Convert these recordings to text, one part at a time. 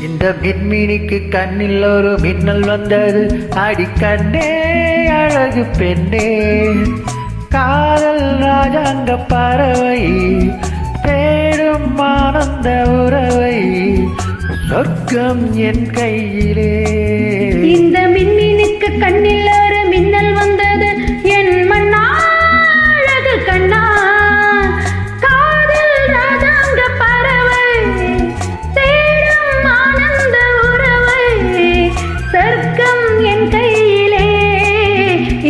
இந்த மின்மினிக்கு கண்ணில் ஒரு மின்னல் வந்தது. அடிக்கண்ணே அழகு பெண்ணே, காதல் ராஜாங்க பறவை தேடும் ஆனந்த உறவை, சொர்க்கம் என் கையிலே. இந்த மின்மினிக்கு கண்ணில் ஒரு மின்னல் வந்தது. என் மன்னா அழகு கண்ணா, காதல் ராஜாங்க பறவை தேடும் ஆனந்த உறவை, சொர்க்கம் என் கையிலே.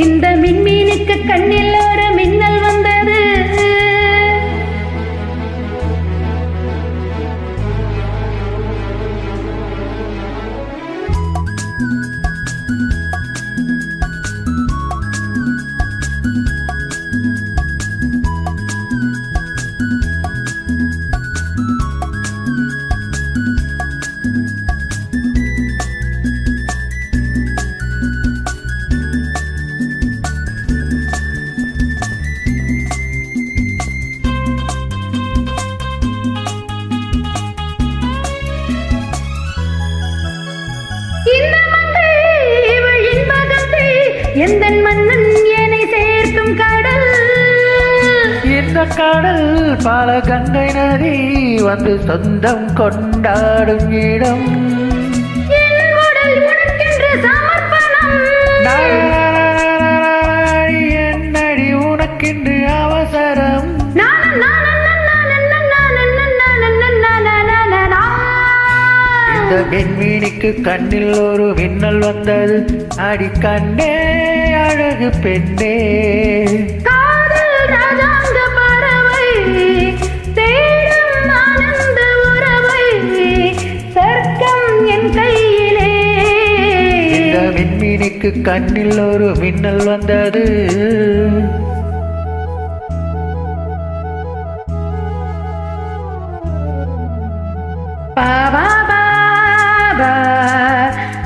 இந்த மின்மினிக்கு கண்ணில் ஒரு மின்னல் வந்தது. எந்தன் மன்னன் என்னை சேர்க்கும் கடல், இந்த கடல் பல கங்கை நதி வந்து சொந்தம் கொண்டாடும் இடம். என் உடல் உனக்கென்று சமர்ப்பணம், என்னடி உனக்கென்று அவசரம். இந்த மின்மினிக்கு கண்ணில் ஒரு மின்னல் வந்தது. அடிக்கண்ணே அழகு பெண்ணே, காதல் ராஜாங்க பறவை தேடும் ஆனந்த உறவை, சொர்க்கம் என் கையிலே. இந்த மின்மினிக்கு கண்ணில் ஒரு மின்னல் வந்தது. பாபா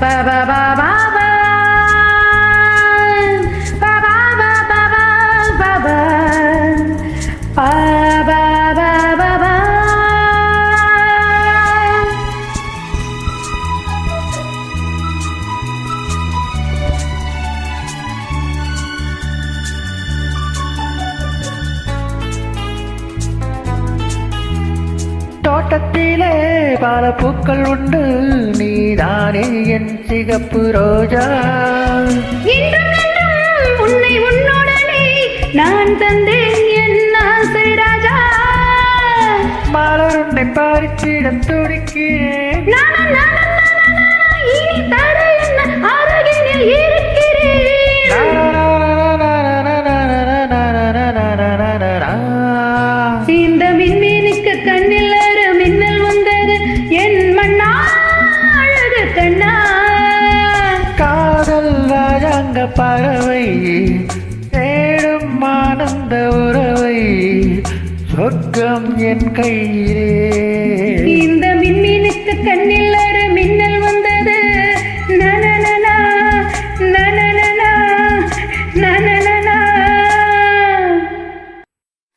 பாபா பாபா பாபா தோட்டத்திலே பல பூக்கள் உண்டு, நீதானே என் சிகப்பு ரோஜா. உன்னை உன்னுடனே நான் தந்தேன் என் ஆசை ராஜா. மலர் உன்னை பறிச்சிடம் துடிக்கிறேன், இனி தடை என்ன அருகினில் இருக்கிறேன். இந்த மின்மினிக்கு கண்ணில் ஒரு மின்னல் வந்தது. என் மன்னா அழகு கண்ணா, காதல் ராஜாங்க பறவை தேடும் ஆனந்த உறவை, சொர்க்கம் என் கையிலே. இந்த மின்மினிக்கு கண்ணில்